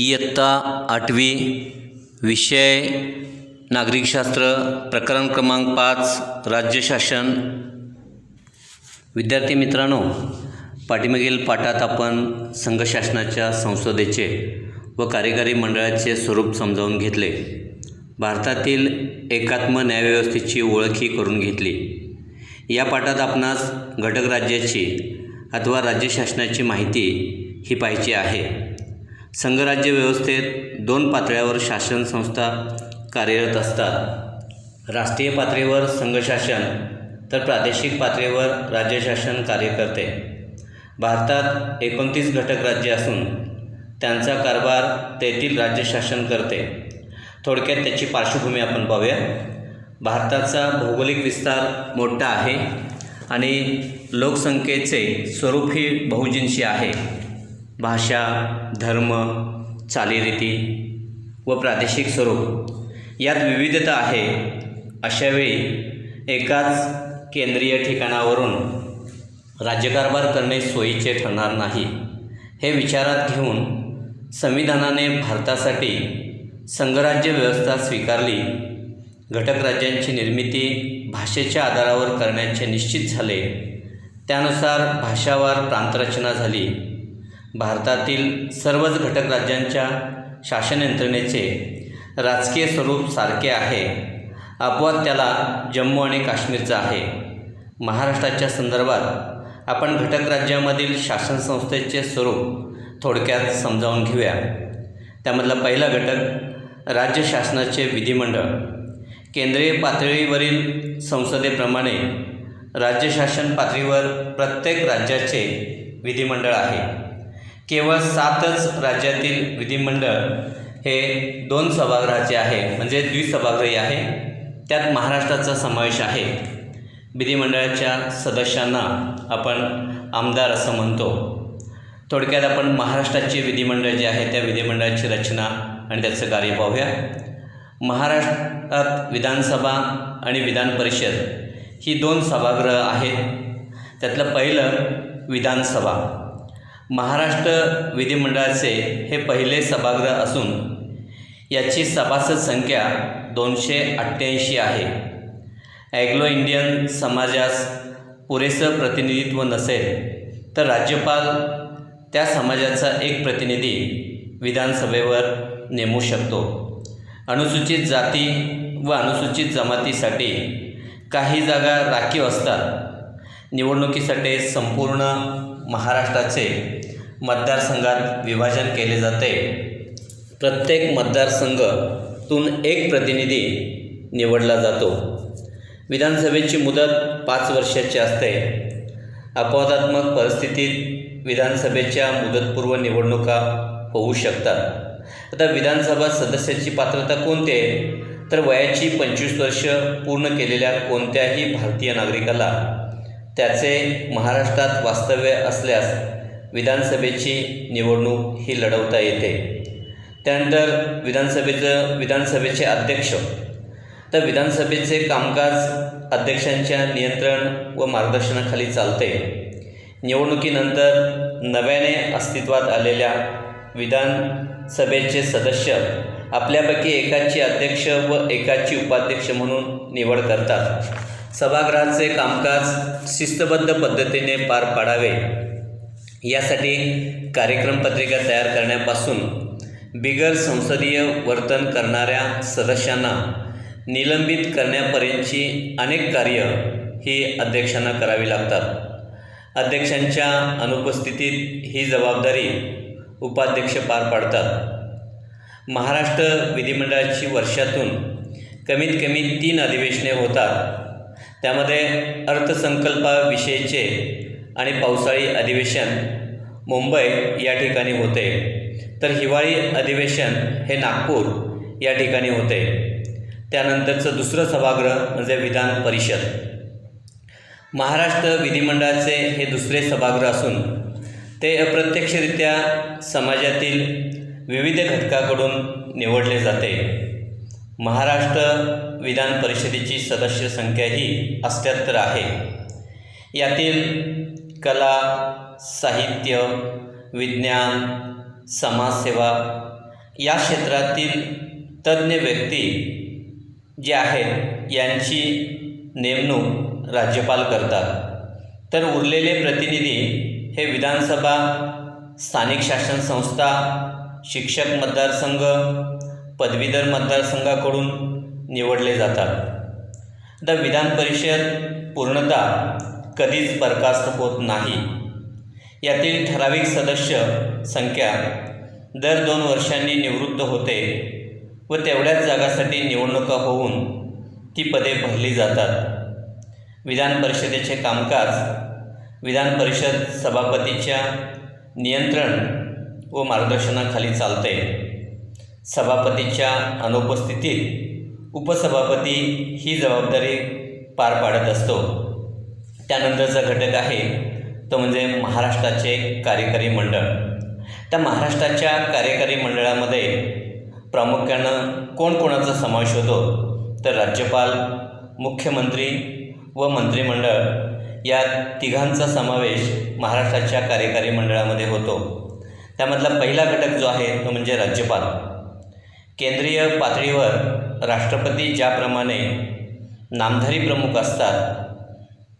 इयत्ता 8वी विषय नागरिकशास्त्र प्रकरण क्रमांक 5 राज्य शासन। विद्यार्थी मित्रांनो, पाठीमागील पाठात आपण संघ शासनाच्या संसदेचे व कार्यकारी मंडळाचे स्वरूप समजावून घेतले। भारतातील एकात्म न्यायव्यवस्थेची ओळखही करून घेतली। या पाठात आपणास घटक राज्याची अथवा राज्य शासनाची माहिती ही पाहायची आहे। संघराज्य व्यवस्थेत दोन पातळ्यावर शासन संस्था कार्यरत असतात। राष्ट्रीय पातळीवर संघ शासन तर प्रादेशिक पातळीवर राज्य शासन कार्य करते। भारतात 29 घटक राज्य असून त्यांचा कारभार तेथील राज्य शासन करते। थोडक्यात त्याची पार्श्वभूमी आपण पाहूया। भारताचा भौगोलिक विस्तार मोठा आहे आणि लोकसंख्येचे स्वरूप ही बहुजिन्सी आहे। भाषा, धर्म, चालीरीती व प्रादेशिक स्वरूप यात विविधता आहे। अशावेळी एकाच केंद्रीय ठिकाणावरून राज्यकारभार करणे सोयीचे ठरणार नाही। हे विचारात घेऊन संविधानाने भारतासाठी संघराज्य व्यवस्था स्वीकारली। घटक राज्यांची निर्मिती भाषेच्या आधारावर करण्याचे निश्चित झाले। त्यानुसार भाषावार प्रांतरचना झाली। भारतातील सर्वच घटक राज्यांच्या शासन यंत्रणेचे राजकीय स्वरूप सारखे आहे। अपवाद त्याला जम्मू आणि काश्मीरचा आहे। महाराष्ट्राच्या संदर्भात आपण घटक राज्यामधील शासन संस्थेचे स्वरूप थोडक्यात समजावून घेऊया। त्यामधला पहिला घटक राज्य शासनाचे विधिमंडळ। केंद्रीय पातळीवरील संसदेप्रमाणे राज्य शासन पातळीवर प्रत्येक राज्याचे विधिमंडळ आहे। केवळ 7च राज्यातील विधिमंडळ हे 2 सभागृहाचे आहे, म्हणजे द्विसभागृही आहे। त्यात महाराष्ट्राचा समावेश आहे। विधिमंडळाच्या सदस्यांना आपण आमदार असं म्हणतो। थोडक्यात आपण महाराष्ट्राचे विधिमंडळ जे आहे त्या विधिमंडळाची रचना आणि त्याचं कार्य पाहूया। महाराष्ट्रात विधानसभा आणि विधान परिषद ही 2 सभागृह आहेत। त्यातलं पहिलं विधानसभा। महाराष्ट्र विधिमंडळाचे हे पहिले सभागृह असून याची सभासद संख्या 288 आहे। ॲग्लो इंडियन समाजास पुरेसं प्रतिनिधित्व नसेल तर राज्यपाल त्या समाजाचा एक प्रतिनिधी विधानसभेवर नेमू शकतो। अनुसूचित जाती व अनुसूचित जमातीसाठी काही जागा राखीव असतात। निवडणुकीसाठी संपूर्ण महाराष्ट्राचे मतदारसंघात विभाजन केले जाते। प्रत्येक मतदारसंघातून एक प्रतिनिधी निवडला जातो। विधानसभेची मुदत 5 वर्षाची असते। अपवादात्मक परिस्थितीत विधानसभेच्या मुदतपूर्व निवडणुका होऊ शकतात। आता विधानसभा सदस्याची पात्रता कोणती आहे तर वयाची 25 वर्ष पूर्ण केलेल्या कोणत्याही भारतीय नागरिकाला त्याचे महाराष्ट्रात वास्तव्य असल्यास विधानसभेची निवडणूक ही लढवता येते। त्यानंतर विधानसभेचे अध्यक्ष। तर विधानसभेचे कामकाज अध्यक्षांच्या नियंत्रण व मार्गदर्शनाखाली चालते। निवडणुकीनंतर नव्याने अस्तित्वात आलेल्या विधानसभेचे सदस्य आपल्यापैकी एकाची अध्यक्ष व एकाची उपाध्यक्ष म्हणून निवड करतात। सभागृहाचे कामकाज शिस्तबद्ध पद्धतीने पार पाडावे यासाठी कार्यक्रमपत्रिका तयार करण्यापासून बिगर संसदीय वर्तन करणाऱ्या सदस्यांना निलंबित करण्यापर्यंतची अनेक कार्य ही अध्यक्षांना करावी लागतात। अध्यक्षांच्या अनुपस्थितीत ही जबाबदारी उपाध्यक्ष पार पाडतात। महाराष्ट्र विधिमंडळाची वर्षातून कमीत कमी 3 अधिवेशने होतात। त्यामध्ये अर्थसंकल्पाविषयीचे आणि पावसाळी अधिवेशन मुंबई या ठिकाणी होते, तर हिवाळी अधिवेशन हे नागपूर या ठिकाणी होते। त्यानंतरचं दुसरं सभागृह म्हणजे विधान परिषद। महाराष्ट्र विधिमंडळाचे हे दुसरे सभागृह असून ते अप्रत्यक्षरित्या समाजातील विविध घटकाकडून निवडले जाते। महाराष्ट्र विधान परिषदेची सदस्य संख्या ही 78 आहे। यातील कला, साहित्य, विज्ञान, समाजसेवा या क्षेत्रातील तज्ज्ञ व्यक्ती जे आहेत यांची नेमणूक राज्यपाल करतात, तर उरलेले प्रतिनिधी हे विधानसभा, स्थानिक शासन संस्था, शिक्षक मतदारसंघ, पदवीधर मतदारसंघाकडून निवडले जातात. तर विधान परिषद पूर्णतः कधीच बरखास्त होत नाही. यातील ठराविक सदस्य संख्या दर 2 वर्षांनी निवृत्त होते व तेवढ्याच जागासाठी निवडणुका होऊन ती पदे भरली जातात. विधान परिषदेचे कामकाज विधान परिषद सभापतीच्या नियंत्रण व मार्गदर्शनाखाली चालते. सभापतीच्या अनुपस्थितीत उपसभापती ही जबाबदारी पार पाडत असतो. त्यानंतरचा घटक आहे तो म्हणजे महाराष्ट्राचे कार्यकारी मंडळ. त्या महाराष्ट्राच्या कार्यकारी मंडळामध्ये प्रामुख्यानं कोणाचा समावेश होतो, तर राज्यपाल, मुख्यमंत्री व मंत्रिमंडळ या तिघांचा समावेश महाराष्ट्राच्या कार्यकारी मंडळामध्ये होतो. त्यामधला पहिला घटक जो आहे तो म्हणजे राज्यपाल. केंद्रीय पातळीवर राष्ट्रपती ज्याप्रमाणे नामधारी प्रमुख असतात,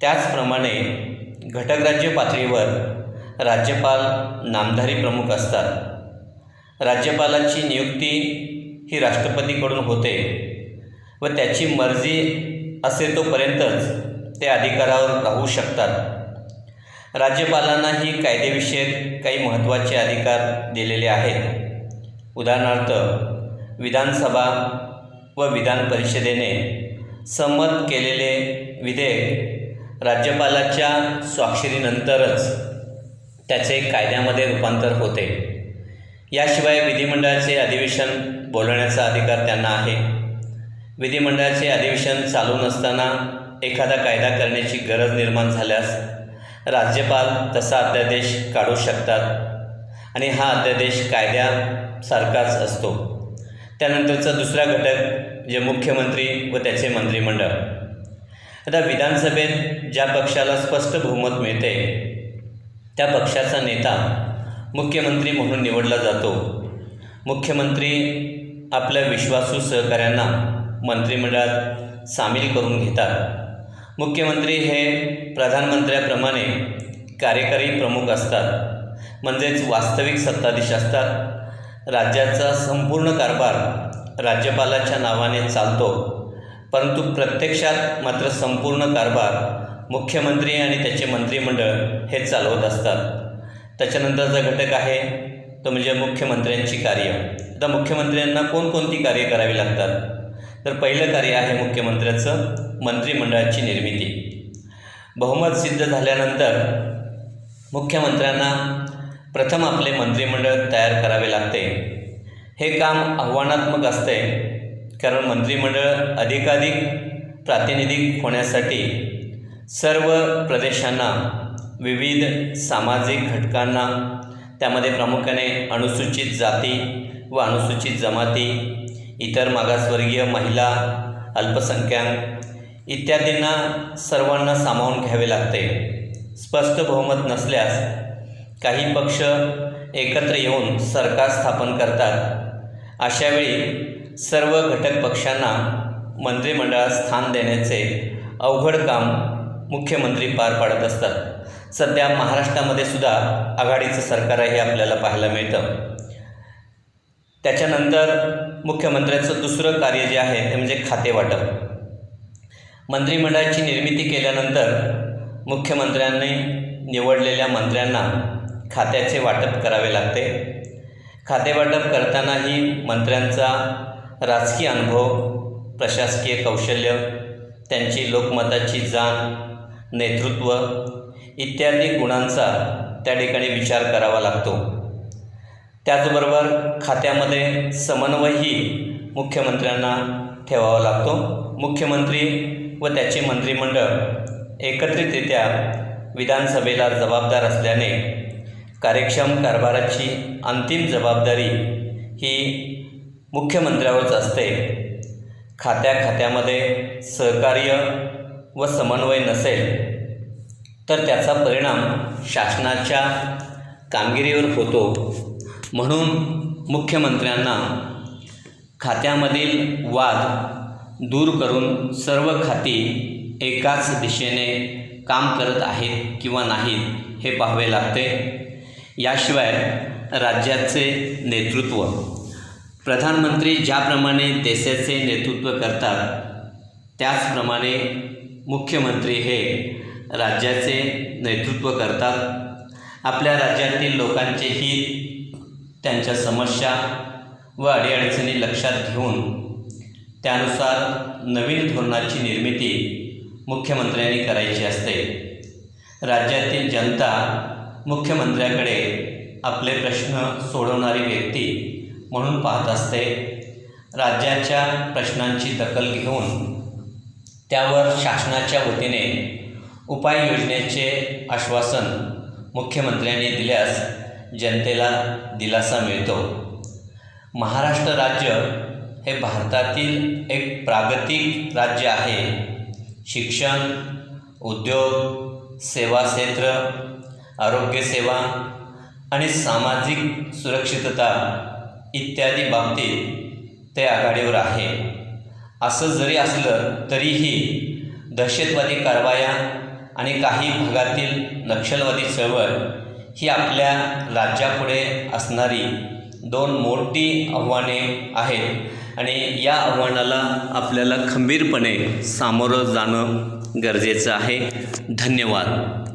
त्याचप्रमाणे घटकराज्य पातळीवर राज्यपाल नामधारी प्रमुख असतात. राज्यपालाची नियुक्ती ही राष्ट्रपतीकडून होते व त्याची मर्जी असेल तोपर्यंतच ते अधिकारावर राहू शकतात. राज्यपालांनाही कायदेविषयक काही महत्त्वाचे अधिकार दिलेले आहेत. उदाहरणार्थ, विधानसभा व विधान परिषदेने संमत केलेले विधेयक राज्यपालाच्या स्वाक्षरीनंतरच त्याचे कायद्यामध्ये रूपांतर होते. याशिवाय विधिमंडळाचे अधिवेशन बोलवण्याचा अधिकार त्यांना आहे. विधिमंडळाचे अधिवेशन चालू नसताना एखादा कायदा करण्याची गरज निर्माण झाल्यास राज्यपाल तसा अध्यादेश काढू शकतात आणि हा अध्यादेश कायद्यासारखाच असतो. त्यानंतरचा दुसरा घटक जे मुख्यमंत्री व त्याचे मंत्रिमंडळ. आता विधानसभेत ज्या पक्षाला स्पष्ट बहुमत मिळते त्या पक्षाचा नेता मुख्यमंत्री म्हणून निवडला जातो. मुख्यमंत्री आपल्या विश्वासू सहकाऱ्यांना मंत्रिमंडळात सामील करून घेतात. मुख्यमंत्री हे प्रधानमंत्र्याप्रमाणे कार्यकारी प्रमुख असतात, म्हणजेच वास्तविक सत्ताधीश असतात. राज्याचा संपूर्ण कारभार राज्यपालाच्या नावाने चालतो, परंतु प्रत्यक्षात मात्र संपूर्ण कारभार मुख्यमंत्री आणि त्याचे मंत्रिमंडळ हे चालवत असतात. त्याच्यानंतरचा घटक आहे तो म्हणजे मुख्यमंत्र्यांची कार्य. आता मुख्यमंत्र्यांना कोणकोणती कार्य करावी लागतात, तर पहिलं कार्य आहे मुख्यमंत्र्याचं मंत्रिमंडळाची निर्मिती. बहुमत सिद्ध झाल्यानंतर मुख्यमंत्र्यांना प्रथम आपले मंत्रिमंडळ तयार करावे लागते. हे काम आव्हानात्मक असते, कारण मंत्रिमंडळ अधिकाधिक प्रातिनिधिक होण्यासाठी सर्व प्रदेशांना, विविध सामाजिक घटकांना, त्यामध्ये प्रामुख्याने अनुसूचित जाती व अनुसूचित जमाती, इतर मागासवर्गीय, महिला, अल्पसंख्याक इत्यादींना सर्वांना सामावून घ्यावे लागते. स्पष्ट बहुमत नसल्यास काही पक्ष एकत्र येऊन सरकार स्थापन करतात. अशावेळी सर्व घटक पक्षांना मंत्रिमंडळात स्थान देण्याचे अवघड काम मुख्यमंत्री पार पाडत असतात. सध्या महाराष्ट्रामध्ये सुद्धा आघाडीचं सरकार आहे हे आपल्याला पाहायला मिळतं. त्याच्यानंतर मुख्यमंत्र्याचं दुसरं कार्य जे आहे ते म्हणजे खातेवाटप. मंत्रिमंडळाची निर्मिती केल्यानंतर मुख्यमंत्र्यांनी निवडलेल्या मंत्र्यांना खात्याचे वाटप करावे लागते. खातेवाटप करतानाही मंत्र्यांचा राजकीय अनुभव, प्रशासकीय कौशल्य, त्यांची लोकमताची जाण, नेतृत्व इत्यादी गुणांचा त्या ठिकाणी विचार करावा लागतो. त्याचबरोबर खात्यामध्ये समन्वयही मुख्यमंत्र्यांना ठेवावा लागतो. मुख्यमंत्री व त्याचे मंत्रिमंडळ एकत्रितरित्या विधानसभेला जबाबदार असल्याने कार्यक्षम कारभाराची अंतिम जबाबदारी ही मुख्यमंत्र्यावरच असते. खात्यामध्ये सहकार्य व समन्वय नसेल तर त्याचा परिणाम शासनाच्या कामगिरीवर होतो म्हणून मुख्यमंत्र्यांना खात्यामधील वाद दूर करून सर्व खाती एकाच दिशेने काम करत आहेत किंवा नाहीत हे पाहावे लागते. याशिवाय राज्याचे नेतृत्व, प्रधानमंत्री ज्याप्रमाणे देशाचे नेतृत्व करतात त्याचप्रमाणे मुख्यमंत्री हे राज्याचे नेतृत्व करतात. आपल्या राज्यातील लोकांचे हित, त्यांच्या समस्या व अडीअडचणी लक्षात घेऊन त्यानुसार नवीन धोरणाची निर्मिती मुख्यमंत्र्यांनी करायची असते. राज्यातील जनता मुख्यमंत्र्याकडे आपले प्रश्न सोडवणारी व्यक्ती म्हणून पाहत असते. राज्याच्या प्रश्नांची दखल घेऊन त्यावर शासनाच्या वतीने उपाययोजनेचे आश्वासन मुख्यमंत्र्यांनी दिल्यास जनतेला दिलासा मिळतो. महाराष्ट्र राज्य हे भारतातील एक प्रागतिक राज्य आहे. शिक्षण, उद्योग, सेवा क्षेत्र, आरोग्यसेवा आणि सामाजिक सुरक्षितता इत्यादी बाबतीत ते आघाडीवर आहे. असं जरी असलं तरीही दहशतवादी कारवाया आणि काही भागातील नक्षलवादी चळवळ ही आपल्या राज्यापुढे असणारी दोन मोठी आव्हाने आहेत आणि या आव्हानाला आपल्याला खंबीरपणे सामोरं जाणं गरजेचं आहे. धन्यवाद.